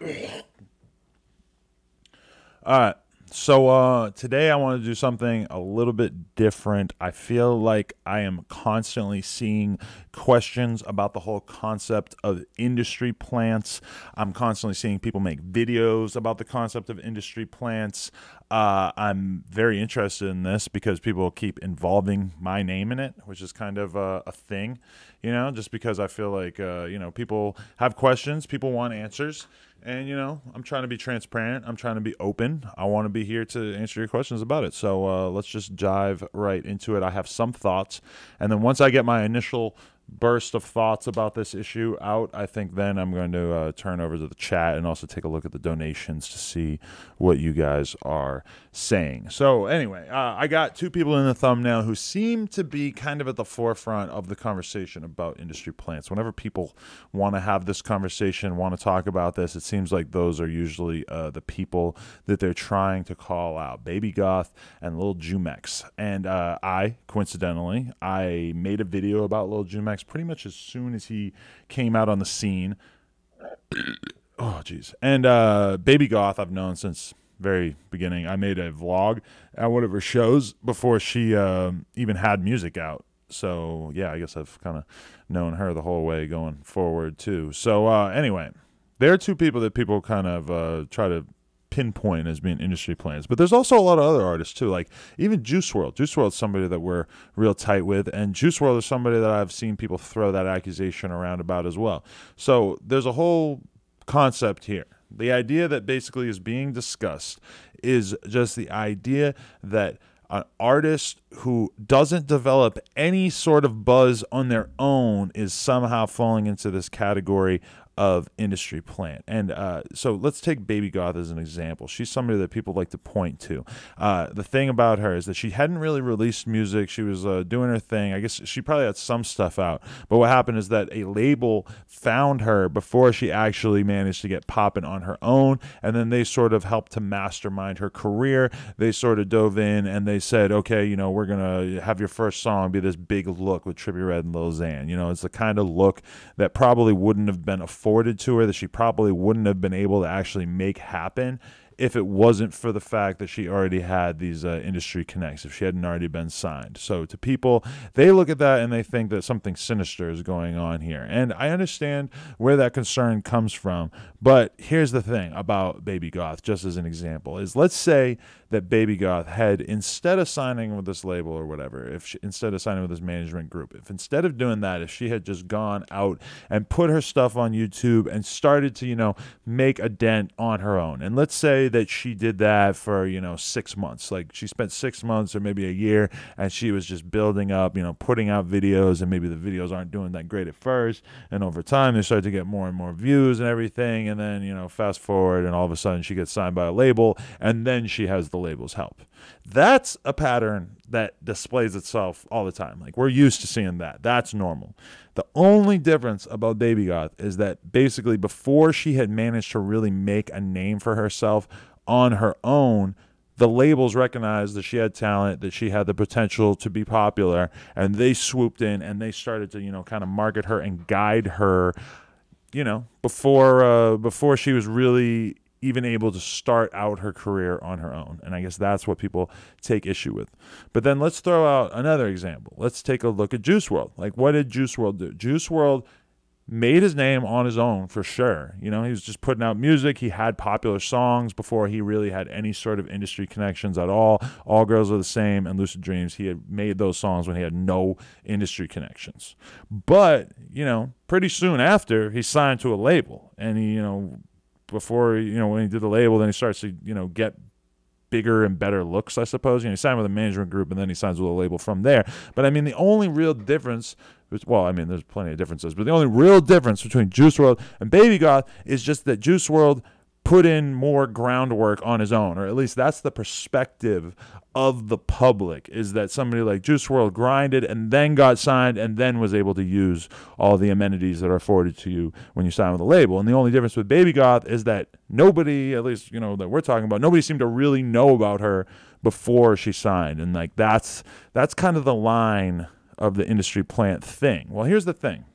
All right. So today I want to do something a little bit different. I feel like I am constantly seeing questions about the whole concept of industry plants. I'm constantly seeing people make videos about the concept of industry plants. I'm very interested in this because people keep involving my name in it, which is kind of a thing, just because I feel like, people have questions, people want answers. And, I'm trying to be transparent. I'm trying to be open. I want to be here to answer your questions about it. So let's just dive right into it. I have some thoughts. And then once I get my initial burst of thoughts about this issue out, I think then I'm going to turn over to the chat and also take a look at the donations to see what you guys are saying. So anyway, I got two people in the thumbnail who seem to be kind of at the forefront of the conversation about industry plants. Whenever people want to have this conversation, want to talk about this, it seems like those are usually the people that they're trying to call out. Baby Goth and Lil Jumex. And coincidentally, I made a video about Lil Jumex pretty much as soon as he came out on the scene. Oh, geez. And Baby Goth I've known since very beginning. I made a vlog at one of her shows before she even had music out. So, yeah, I guess I've kind of known her the whole way going forward, too. So, anyway, there are two people that people kind of try to pinpoint as being industry plants. But there's also a lot of other artists, too, like even Juice WRLD. Juice WRLD's somebody that we're real tight with, and Juice WRLD is somebody that I've seen people throw that accusation around about as well. So there's a whole concept here. The idea that basically is being discussed is just the idea that an artist who doesn't develop any sort of buzz on their own is somehow falling into this category of industry plant. And so let's take Baby Goth as an example. She's somebody that people like to point to. The thing about her is that she hadn't really released music. She was doing her thing. I guess she probably had some stuff out. But what happened is that a label found her before she actually managed to get popping on her own. And then they sort of helped to mastermind her career. They sort of dove in and they said, okay, we're going to have your first song be this big look with Trippie Redd and Lil Xan. It's the kind of look that probably wouldn't have been afforded to her, that she probably wouldn't have been able to actually make happen if it wasn't for the fact that she already had these industry connects, if she hadn't already been signed. So to people, they look at that and they think that something sinister is going on here. And I understand where that concern comes from, but here's the thing about Baby Goth, just as an example, is let's say that Baby Goth had, instead of signing with this label or whatever, instead of signing with this management group, if instead of doing that, if she had just gone out and put her stuff on YouTube and started to, make a dent on her own. And let's say that she did that for 6 months, like she spent 6 months or maybe a year, and she was just building up, putting out videos, and maybe the videos aren't doing that great at first, and over time they start to get more and more views and everything, and then fast forward and all of a sudden she gets signed by a label, and then she has the label's help. That's a pattern that displays itself all the time. Like, we're used to seeing that. That's normal. The only difference about Baby Goth is that basically before she had managed to really make a name for herself on her own, the labels recognized that she had talent, that she had the potential to be popular, and they swooped in and they started to, kind of market her and guide her, before she was really even able to start out her career on her own. And I guess that's what people take issue with. But then let's throw out another example. Let's take a look at Juice WRLD. Like, what did Juice WRLD do? Juice WRLD made his name on his own, for sure. He was just putting out music. He had popular songs before he really had any sort of industry connections at all. All Girls Are the Same and Lucid Dreams, he had made those songs when he had no industry connections. But, pretty soon after, he signed to a label. And he, before, when he did the label, then he starts to, get bigger and better looks, I suppose. He signed with a management group, and then he signs with a label from there. But, I mean, the only real difference, well, I mean, there's plenty of differences, but the only real difference between Juice WRLD and Baby Goth is just that Juice WRLD put in more groundwork on his own, or at least that's the perspective of the public, is that somebody like Juice WRLD grinded and then got signed and then was able to use all the amenities that are afforded to you when you sign with a label. And the only difference with Baby Goth is that nobody, at least, that we're talking about, nobody seemed to really know about her before she signed. And like that's kind of the line of the industry plant thing. Well, here's the thing,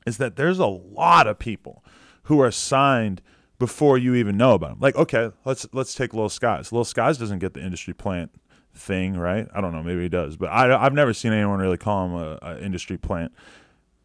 is that there's a lot of people who are signed before you even know about him. Like, okay, let's take Lil Skies. Lil Skies doesn't get the industry plant thing, right? I don't know, maybe he does, but I've never seen anyone really call him a industry plant.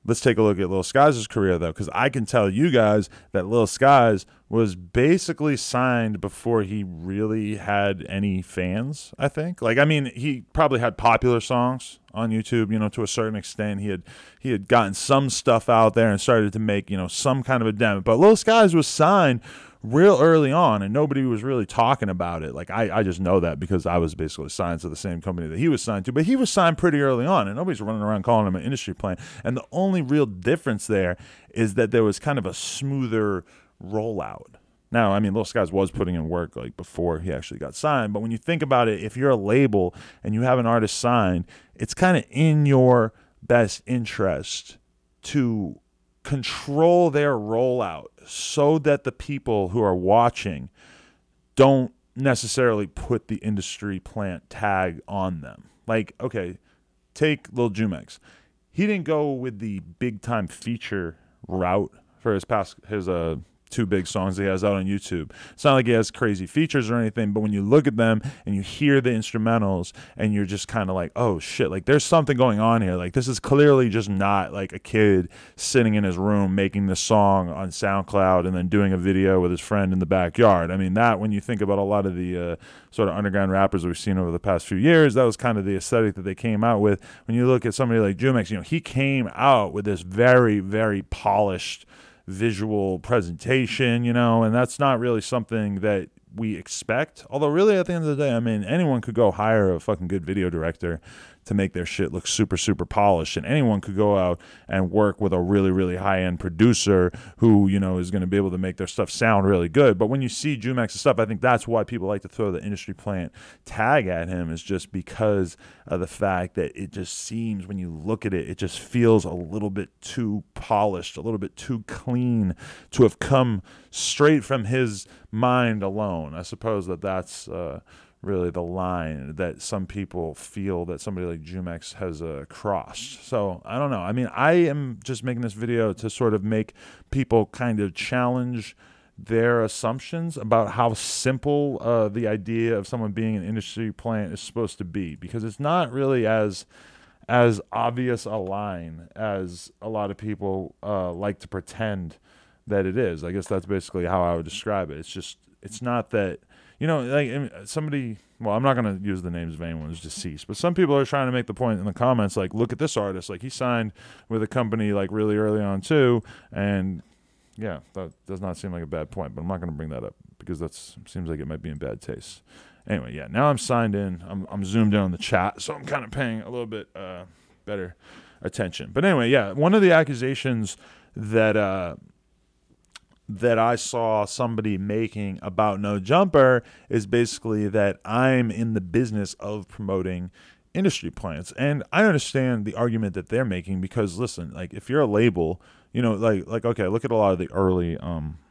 Let's take a look at Lil Skies' career, though, because I can tell you guys that Lil Skies was basically signed before he really had any fans, I think. Like, I mean, he probably had popular songs on YouTube, you know, to a certain extent. He had gotten some stuff out there and started to make, you know, some kind of a dent. But Lil Skies was signed real early on, and nobody was really talking about it. Like, I just know that because I was basically signed to the same company that he was signed to, but he was signed pretty early on, and nobody's running around calling him an industry plant. And the only real difference there is that there was kind of a smoother rollout. Now, I mean, Lil Skies was putting in work like before he actually got signed, but when you think about it, if you're a label and you have an artist signed, it's kind of in your best interest to control their rollout so that the people who are watching don't necessarily put the industry plant tag on them. Like, okay, take Lil Jumex. He didn't go with the big time feature route for his two big songs that he has out on YouTube. It's not like he has crazy features or anything, but when you look at them and you hear the instrumentals and you're just kind of like, oh shit, like there's something going on here. Like this is clearly just not like a kid sitting in his room making this song on SoundCloud and then doing a video with his friend in the backyard. I mean, that when you think about a lot of the sort of underground rappers we've seen over the past few years, that was kind of the aesthetic that they came out with. When you look at somebody like Jumex, you know, he came out with this very, very polished visual presentation, you know, and that's not really something that we expect. Although really at the end of the day, I mean, anyone could go hire a fucking good video director to make their shit look super, super polished, and anyone could go out and work with a really, really high-end producer who, you know, is going to be able to make their stuff sound really good. But when you see Jumex's stuff, I think that's why people like to throw the industry plant tag at him, is just because of the fact that it just seems, when you look at it, it just feels a little bit too polished, a little bit too clean to have come straight from his mind alone. I suppose that's really the line that some people feel that somebody like Jumex has crossed. So I don't know. I mean, I am just making this video to sort of make people kind of challenge their assumptions about how simple the idea of someone being an industry plant is supposed to be, because it's not really as obvious a line as a lot of people like to pretend that it is. I guess that's basically how I would describe it. It's not that, you know, like somebody, well, I'm not going to use the names of anyone who's deceased, but some people are trying to make the point in the comments, like, look at this artist. Like, he signed with a company, like, really early on, too. And, yeah, that does not seem like a bad point, but I'm not going to bring that up because that seems like it might be in bad taste. Anyway, yeah, now I'm signed in. I'm zoomed in on the chat, so I'm kind of paying a little bit better attention. But anyway, yeah, one of the accusations that I saw somebody making about No Jumper is basically that I'm in the business of promoting industry plants. And I understand the argument that they're making because, listen, like, if you're a label, you know, like okay, look at a lot of the early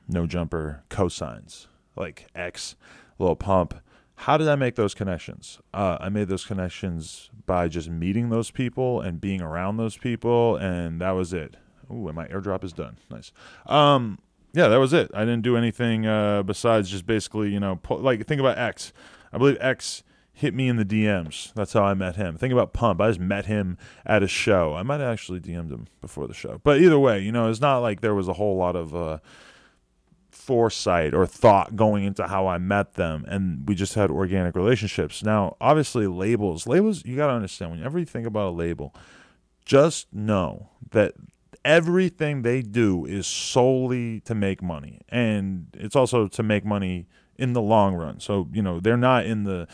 No Jumper cosigns, like X, Lil Pump. How did I make those connections? I made those connections by just meeting those people and being around those people, and that was it. Ooh, and my airdrop is done. Nice. Yeah, that was it. I didn't do anything besides just basically, you know, like, think about X. I believe X hit me in the DMs. That's how I met him. Think about Pump. I just met him at a show. I might have actually DM'd him before the show. But either way, you know, it's not like there was a whole lot of foresight or thought going into how I met them, and we just had organic relationships. Now, obviously, labels, you got to understand, whenever you think about a label, just know that everything they do is solely to make money, and it's also to make money in the long run. So, you know, they're not in the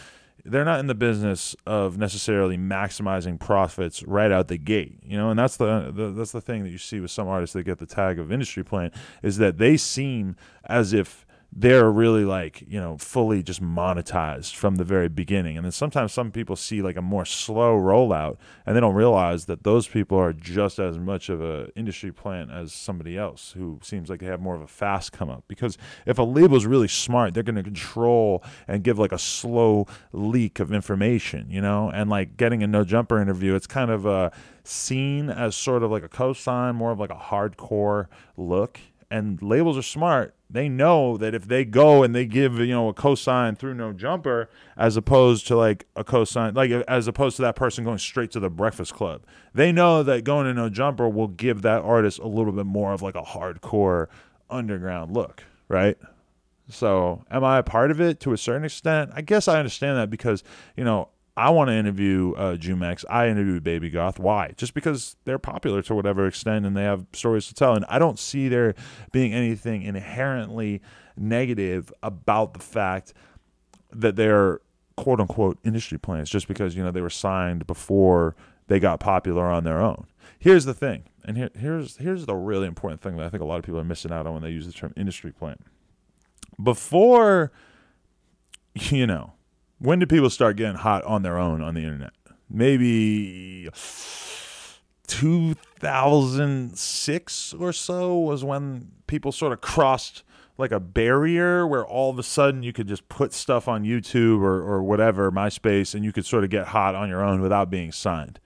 business of necessarily maximizing profits right out the gate, you know. And that's the thing that you see with some artists that get the tag of industry plant, is that they seem as if they're really, like, you know, fully just monetized from the very beginning. And then sometimes some people see like a more slow rollout and they don't realize that those people are just as much of a industry plant as somebody else who seems like they have more of a fast come up. Because if a label is really smart, they're going to control and give like a slow leak of information, you know. And like getting a No Jumper interview, it's kind of seen as sort of like a cosign, more of like a hardcore look. And labels are smart. They know that if they go and they give, a cosign through No Jumper, as opposed to like a cosign, like as opposed to that person going straight to the Breakfast Club, they know that going to No Jumper will give that artist a little bit more of like a hardcore underground look, right? So am I a part of it to a certain extent? I guess I understand that because, I want to interview Jumex. I interviewed Baby Goth. Why? Just because they're popular to whatever extent and they have stories to tell. And I don't see there being anything inherently negative about the fact that they're quote unquote industry plants just because, they were signed before they got popular on their own. Here's the thing. And here's the really important thing that I think a lot of people are missing out on when they use the term industry plant. Before, when did people start getting hot on their own on the internet? Maybe 2006 or so was when people sort of crossed like a barrier where all of a sudden you could just put stuff on YouTube or whatever, MySpace, and you could sort of get hot on your own without being signed,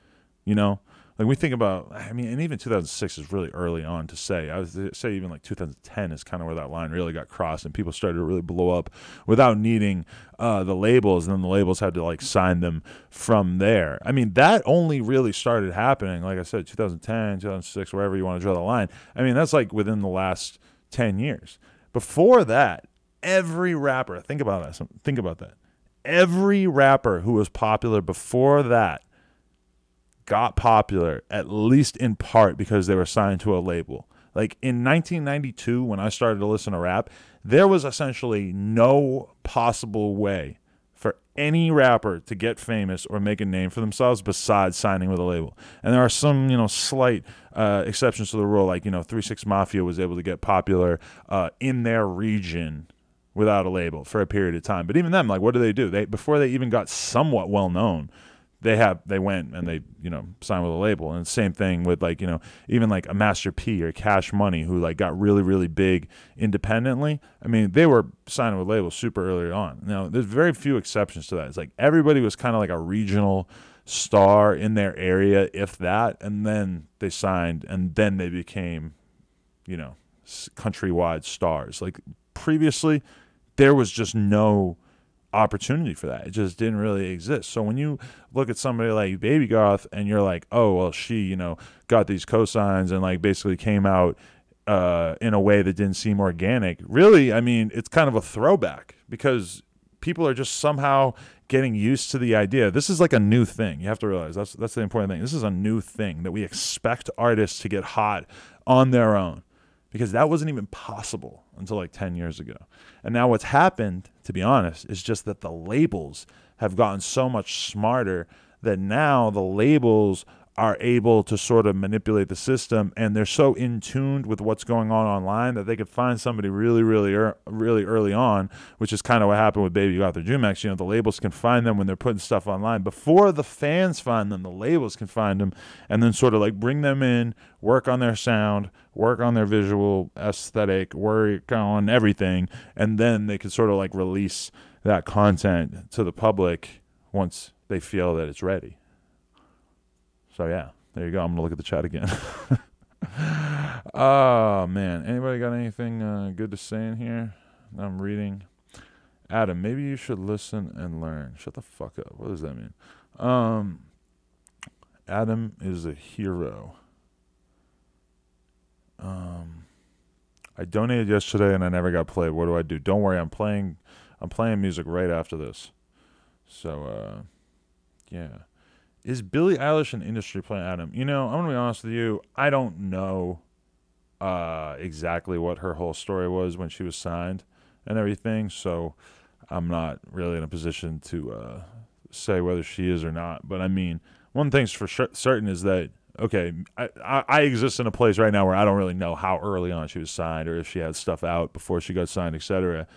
Like we think about, and even 2006 is really early on to say. I would say even like 2010 is kind of where that line really got crossed and people started to really blow up without needing the labels, and then the labels had to like sign them from there. That only really started happening, like I said, 2010, 2006, wherever you want to draw the line. That's like within the last 10 years. Before that, every rapper, think about that. Every rapper who was popular before that got popular, at least in part because they were signed to a label. Like in 1992, when I started to listen to rap, there was essentially no possible way for any rapper to get famous or make a name for themselves besides signing with a label. And there are some, slight exceptions to the rule, like, 3 6 Mafia was able to get popular in their region without a label for a period of time. But even them, like, what do? Before they even got somewhat well known, they went and they signed with a label. And the same thing with like even like a Master P or Cash Money, who like got really, really big independently. They were signing with labels super early on. Now there's very few exceptions to that. It's like everybody was kind of like a regional star in their area, if that, and then they signed and then they became countrywide stars. Like previously there was just no opportunity for that. It just didn't really exist. So when you look at somebody like Baby Goth and you're like, oh well, she got these cosigns and like basically came out in a way that didn't seem organic, really, it's kind of a throwback because people are just somehow getting used to the idea. This is like a new thing. You have to realize that's the important thing. This is a new thing that we expect artists to get hot on their own, because that wasn't even possible until like 10 years ago. And now what's happened, to be honest, is just that the labels have gotten so much smarter that now the labels are able to sort of manipulate the system, and they're so in tuned with what's going on online that they could find somebody really, really, really early on, which is kind of what happened with Baby Goth or Jumex. The labels can find them when they're putting stuff online. Before the fans find them, the labels can find them and then sort of like bring them in, work on their sound, work on their visual aesthetic, work on everything, and then they can sort of like release that content to the public once they feel that it's ready. So yeah, there you go. I'm gonna look at the chat again. Oh man, anybody got anything good to say in here? I'm reading. Adam, maybe you should listen and learn. Shut the fuck up. What does that mean? Adam is a hero. I donated yesterday and I never got played. What do? Don't worry, I'm playing music right after this. So yeah. Is Billie Eilish an industry plant, Adam? I'm going to be honest with you. I don't know exactly what her whole story was when she was signed and everything, so I'm not really in a position to say whether she is or not. But, one thing's for certain is that, okay, I exist in a place right now where I don't really know how early on she was signed or if she had stuff out before she got signed, etc.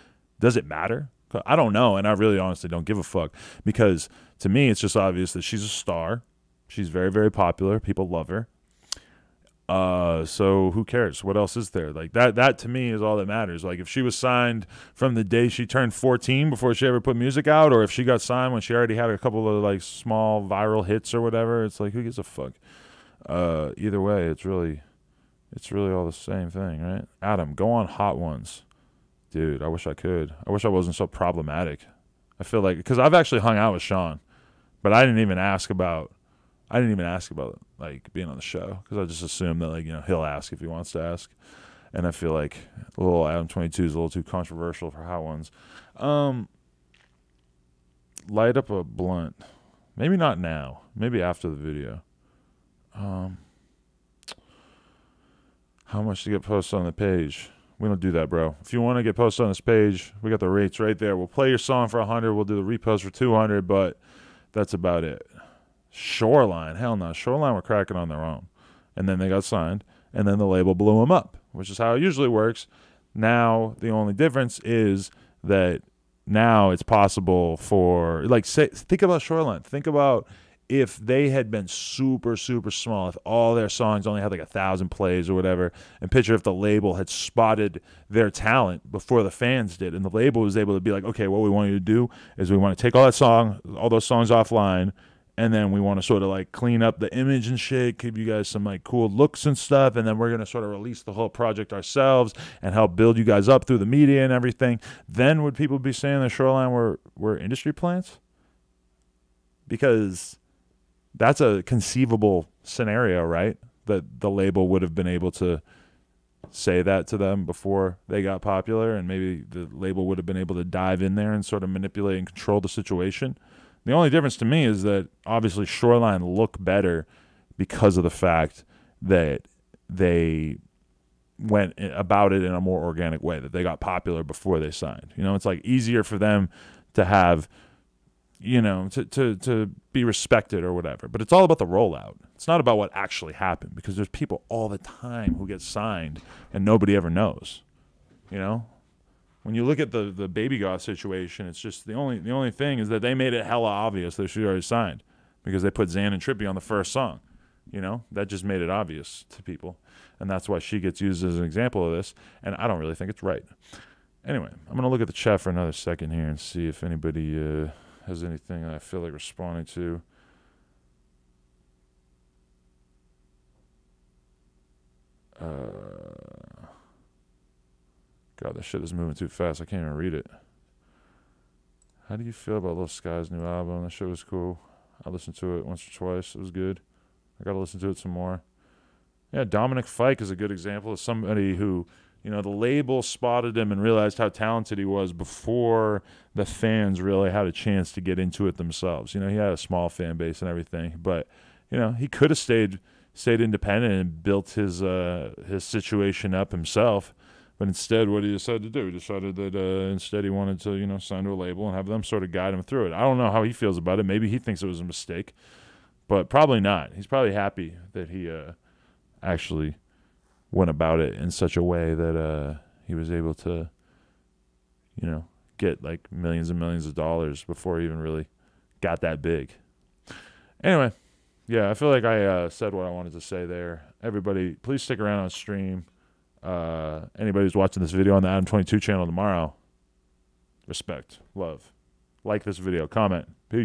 Does it matter? I don't know, and I really honestly don't give a fuck, because to me it's just obvious that she's a star. She's very, very popular. People love her. So who cares? What else is there? Like that to me is all that matters. Like if she was signed from the day she turned 14 before she ever put music out, or if she got signed when she already had a couple of like small viral hits or whatever, it's like, who gives a fuck? Either way, it's really It's really all the same thing, right? Adam, go on Hot Ones. Dude, I wish I could. I wish I wasn't so problematic. I feel like, because I've actually hung out with Sean, but I didn't even ask about like being on the show, because I just assumed that, like, you know, he'll ask if he wants to ask. And I feel like a little Adam 22 is a little too controversial for Hot Ones. Light up a blunt. Maybe not now. Maybe after the video. How much to get posted on the page? We don't do that, bro. If you want to get posted on this page, we got the rates right there. We'll play your song for 100. We'll do the repost for 200, but that's about it. Shoreline, hell no. Shoreline were cracking on their own. And then they got signed, and then the label blew them up, which is how it usually works. Now, the only difference is that now it's possible for, like, say, think about Shoreline. Think about if they had been super, super small, if all their songs only had like 1,000 plays or whatever, and picture if the label had spotted their talent before the fans did, and the label was able to be like, okay, what we want you to do is we want to take all those songs offline, and then we want to sort of like clean up the image and shit, give you guys some like cool looks and stuff, and then we're going to sort of release the whole project ourselves and help build you guys up through the media and everything. Then would people be saying that Shoreline were industry plants? Because that's a conceivable scenario, right? That the label would have been able to say that to them before they got popular, and maybe the label would have been able to dive in there and sort of manipulate and control the situation. The only difference to me is that obviously Shoreline look better because of the fact that they went about it in a more organic way, that they got popular before they signed. You know, it's like easier for them to have, you know, to be respected or whatever. But it's all about the rollout. It's not about what actually happened, because there's people all the time who get signed and nobody ever knows, you know? When you look at the Baby Goth situation, it's just the only thing is that they made it hella obvious that she already signed, because they put Xan and Trippie on the first song. You know, that just made it obvious to people, and that's why she gets used as an example of this. And I don't really think it's right. Anyway, I'm gonna look at the chat for another second here and see if anybody has anything I feel like responding to. God, this shit is moving too fast. I can't even read it. How do you feel about Lil Sky's new album? That shit was cool. I listened to it once or twice. It was good. I got to listen to it some more. Yeah, Dominic Fike is a good example of somebody who, you know, the label spotted him and realized how talented he was before the fans really had a chance to get into it themselves. You know, he had a small fan base and everything, but, you know, he could have stayed independent and built his situation up himself. But instead, what he decided to do, he decided that instead he wanted to, you know, sign to a label and have them sort of guide him through it. I don't know how he feels about it. Maybe he thinks it was a mistake, but probably not. He's probably happy that he actually went about it in such a way that he was able to, you know, get like millions and millions of dollars before he even really got that big. Anyway, yeah, I feel like I said what I wanted to say there. Everybody, please stick around on stream. Anybody who's watching this video on the Adam 22 channel tomorrow, respect, love, like this video, comment, peace.